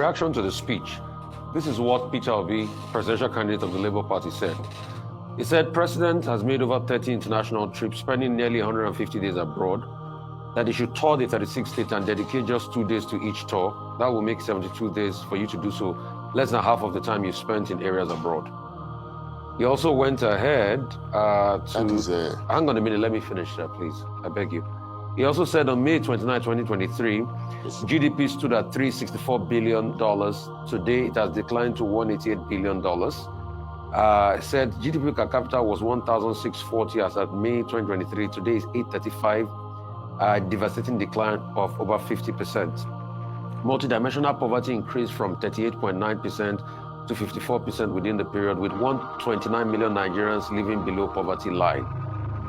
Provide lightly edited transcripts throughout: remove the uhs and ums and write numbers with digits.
reaction to the speech, this is what Peter Obi, presidential candidate of the Labour Party, said. He said, President has made over 30 international trips, spending nearly 150 days abroad, that he should tour the 36 states and dedicate just 2 days to each tour. That will make 72 days for you to do so, less than half of the time you spent in areas abroad. He also went ahead hang on a minute, let me finish that, please. I beg you. He also said on May 29, 2023, GDP stood at $364 billion. Today, it has declined to $188 billion. Said GDP per capita was 1,640 as at May 2023. Today is 835, devastating decline of over 50%. Multidimensional poverty increased from 38.9% to 54% within the period, with 129 million Nigerians living below poverty line.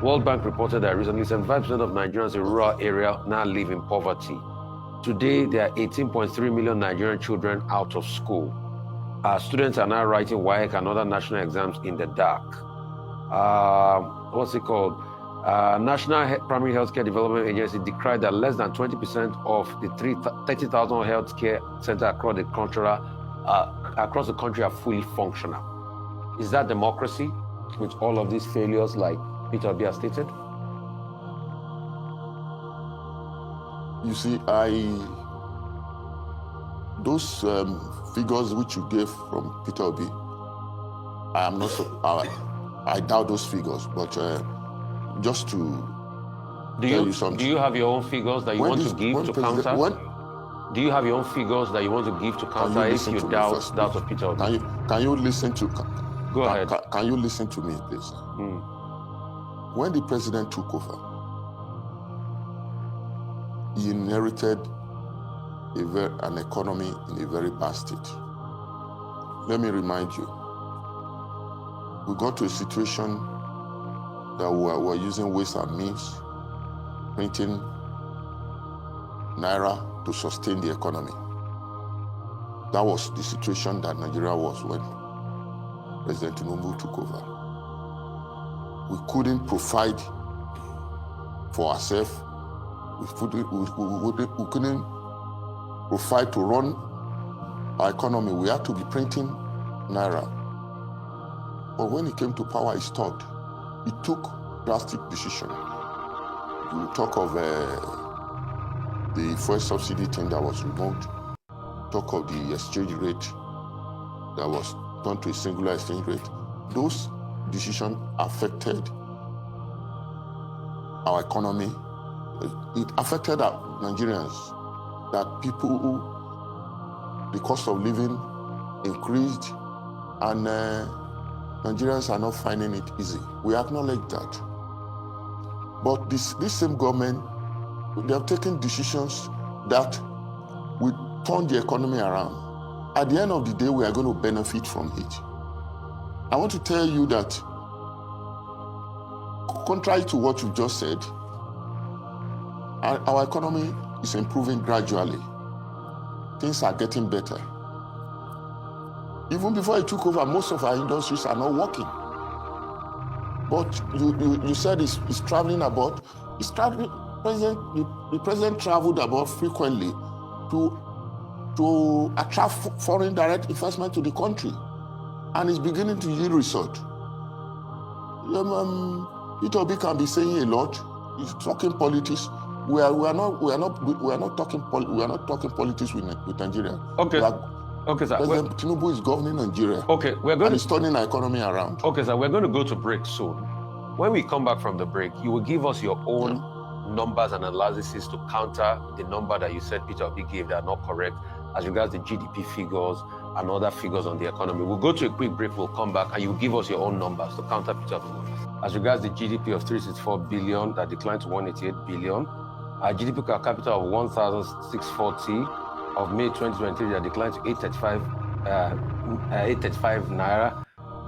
World Bank reported that recently 75% of Nigerians in rural area now live in poverty. Today, there are 18.3 million Nigerian children out of school. Students are now writing WAEC and other national exams in the dark. National Primary Healthcare Development Agency decried that less than 20% of the 30,000 healthcare centers across the country are fully functional. Is that democracy with all of these failures like Peter Obi has stated? You see, those figures which you gave from Peter Obi, I doubt those figures, but just to tell you something. Do you have your own figures that you want to give to counter? Do you have your own figures that you want to give to counter if you doubt of Peter Obi? Can you listen to? Go ahead. Can you listen to me, please? When the president took over, he inherited an economy in a very bad state. Let me remind you, we got to a situation that we were using ways and means, printing naira to sustain the economy. That was the situation that Nigeria was when President Tinubu took over. We couldn't provide for ourselves. We couldn't provide to run our economy. We had to be printing naira. But when he came to power, he stopped. He took drastic decisions. You talk of the fuel subsidy thing that was removed. Talk of the exchange rate that was done to a singular exchange rate. Those decisions affected our economy. It affected our Nigerians, that the cost of living increased, and Nigerians are not finding it easy. We acknowledge that. But this same government, they have taken decisions that will turn the economy around. At the end of the day, we are going to benefit from it. I want to tell you that, contrary to what you just said, our economy is improving gradually. Things are getting better. Even before he took over, most of our industries are not working. But you said he's traveling abroad. The president traveled abroad frequently to attract foreign direct investment to the country, and it's beginning to yield result. Peter Obi can be saying a lot. He's talking politics. We are not talking politics with Nigeria. Okay. Okay, sir. President Tinubu is governing Nigeria. Okay, we're going to turning our economy around. Okay, sir. We're going to go to break soon. When we come back from the break, you will give us your own numbers and analysis to counter the number that you said Peter Obi gave that are not correct, as regards the GDP figures and other figures on the economy. We'll go to a quick break. We'll come back, and you will give us your own numbers to counter Peter Obi. As regards the GDP of 364 billion that declined to 188 billion. GDP per capita of 1,640 of May 2023 that declined to 835 naira,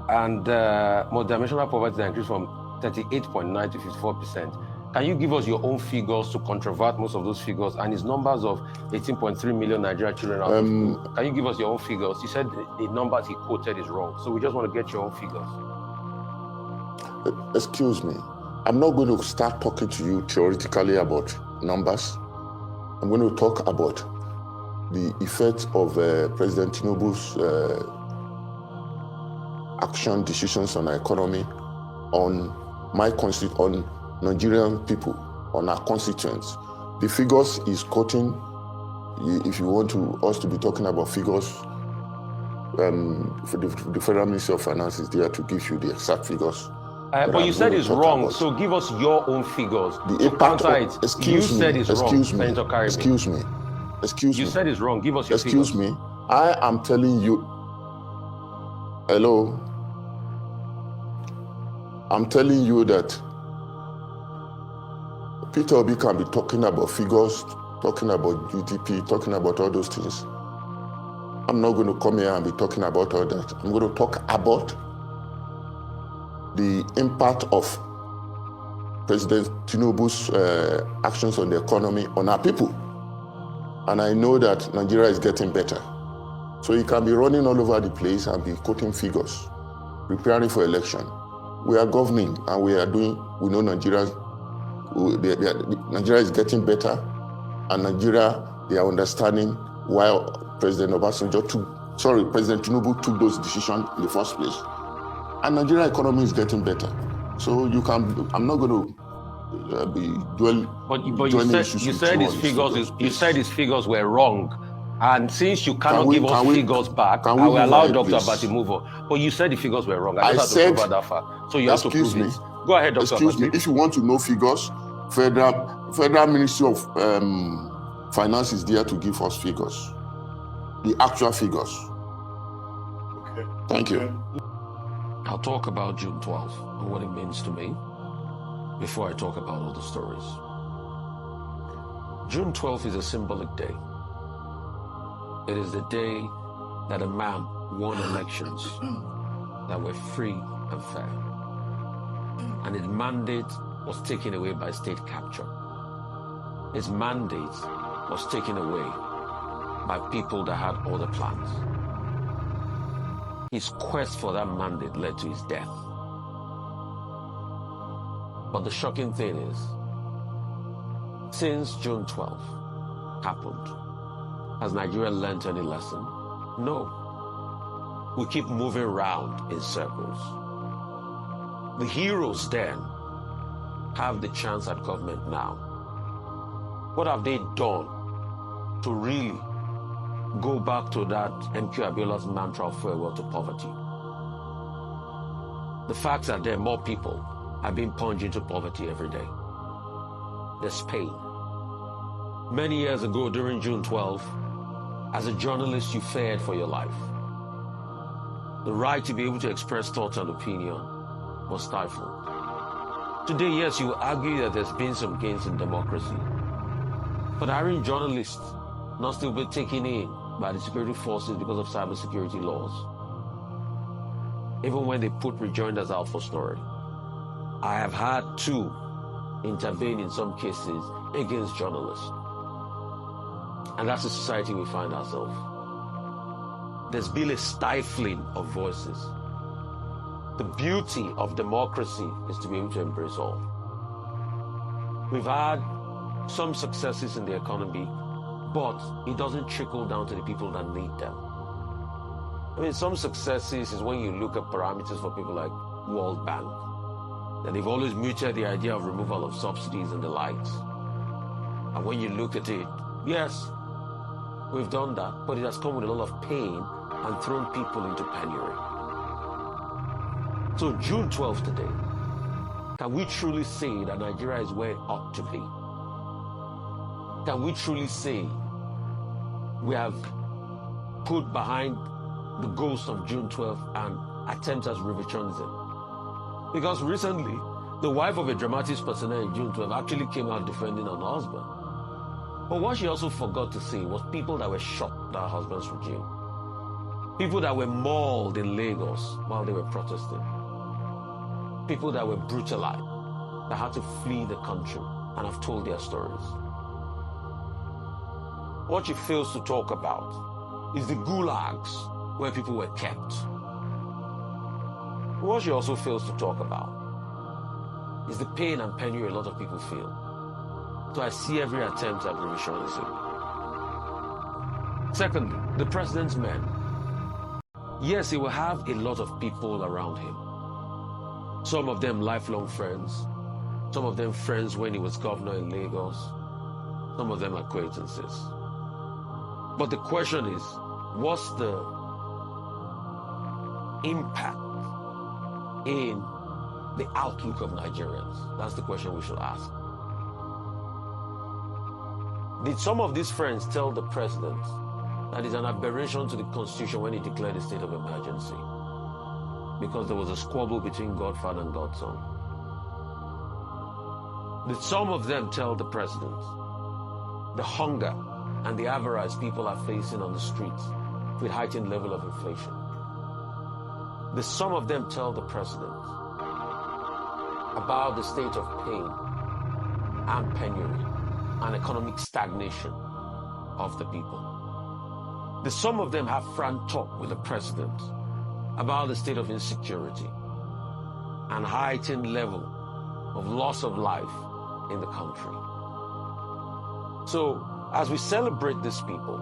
and multidimensional poverty that increased from 38.9 to 54%. Can you give us your own figures to controvert most of those figures and his numbers of 18.3 million Nigerian children out of school? Can you give us your own figures? You said the numbers he quoted is wrong, so we just want to get your own figures. Excuse me. I'm not going to start talking to you theoretically about numbers. I'm going to talk about the effect of President Tinubu's action decisions on our economy, on on Nigerian people, on our constituents. The figures is quoting. If you want us to be talking about figures, for the Federal Ministry of Finance is there to give you the exact figures. But you said it's wrong, so give us your own figures. The impact of, excuse me. You said it's wrong. Give us your figures. Excuse me. I am telling you. Hello. I'm telling you that Peter Obi can be talking about figures, talking about GDP, talking about all those things. I'm not going to come here and be talking about all that. I'm going to talk about the impact of President Tinubu's actions on the economy, on our people. And I know that Nigeria is getting better. So you can be running all over the place and be quoting figures, preparing for election. We are governing and we know Nigeria is getting better, and Nigeria, they are understanding why President Tinubu took those decisions in the first place. And Nigeria economy is getting better. So I'm not going to be dwelling. But you said his figures were wrong. And since you cannot give us figures back, I will allow Dr. Abati move on. But you said the figures were wrong. I just have to prove that far. So you have to prove it. Go ahead, Dr. Abati. Excuse me. If you want to know figures, Federal Ministry of Finance is there to give us figures. The actual figures. Okay. Thank you. I'll talk about June 12th and what it means to me before I talk about all the stories. June 12th is a symbolic day. It is the day that a man won elections that were free and fair. And his mandate was taken away by state capture. His mandate was taken away by people that had other plans. His quest for that mandate led to his death. But the shocking thing is, since June 12th happened, has Nigeria learned any lesson? No. We keep moving around in circles. The heroes then have the chance at government now. What have they done to really go back to that MQ Abiola's mantra of farewell to poverty? The facts are there, more people are being plunged into poverty every day. There's pain. Many years ago during June 12th, as a journalist, you feared for your life. The right to be able to express thoughts and opinion was stifled. Today, yes, you argue that there's been some gains in democracy. But hiring journalists not still be taken in by the security forces because of cybersecurity laws. Even when they put rejoinders out for story. I have had to intervene in some cases against journalists. And that's the society we find ourselves. There's been a stifling of voices. The beauty of democracy is to be able to embrace all. We've had some successes in the economy, but it doesn't trickle down to the people that need them. I mean, some successes is when you look at parameters for people like World Bank, that they've always muted the idea of removal of subsidies and the likes. And when you look at it, yes, we've done that, but it has come with a lot of pain and thrown people into penury. So June 12th today, can we truly say that Nigeria is where it ought to be? Can we truly say we have put behind the ghost of June 12th and attempt at revisionism? Because recently, the wife of a dramatic personnel in June 12th actually came out defending her husband. But what she also forgot to say was people that were shot by her husband's regime. People that were mauled in Lagos while they were protesting. People that were brutalized, that had to flee the country and have told their stories. What she fails to talk about is the gulags where people were kept. What she also fails to talk about is the pain and penury a lot of people feel. So I see every attempt at revisionism. Secondly, the president's men. Yes, he will have a lot of people around him. Some of them lifelong friends. Some of them friends when he was governor in Lagos. Some of them acquaintances. But the question is, what's the impact in the outlook of Nigerians? That's the question we should ask. Did some of these friends tell the president that it's an aberration to the Constitution when he declared a state of emergency because there was a squabble between Godfather and Godson? Did some of them tell the president the hunger and the avarice people are facing on the streets with heightened level of inflation? Did some of them tell the president about the state of pain and penury and economic stagnation of the people? Did some of them have frank talk with the president about the state of insecurity and heightened level of loss of life in the country? So, as we celebrate these people,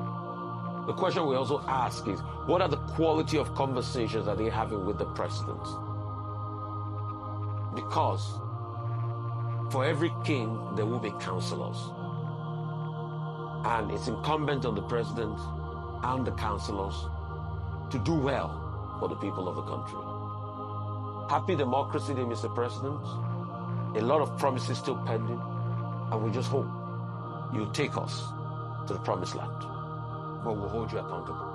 the question we also ask is, what are the quality of conversations that they're having with the president? Because for every king, there will be counselors. And it's incumbent on the president and the counselors to do well for the people of the country. Happy democracy day, Mr. President. A lot of promises still pending, and we just hope you take us to the promised land, but we'll hold you accountable.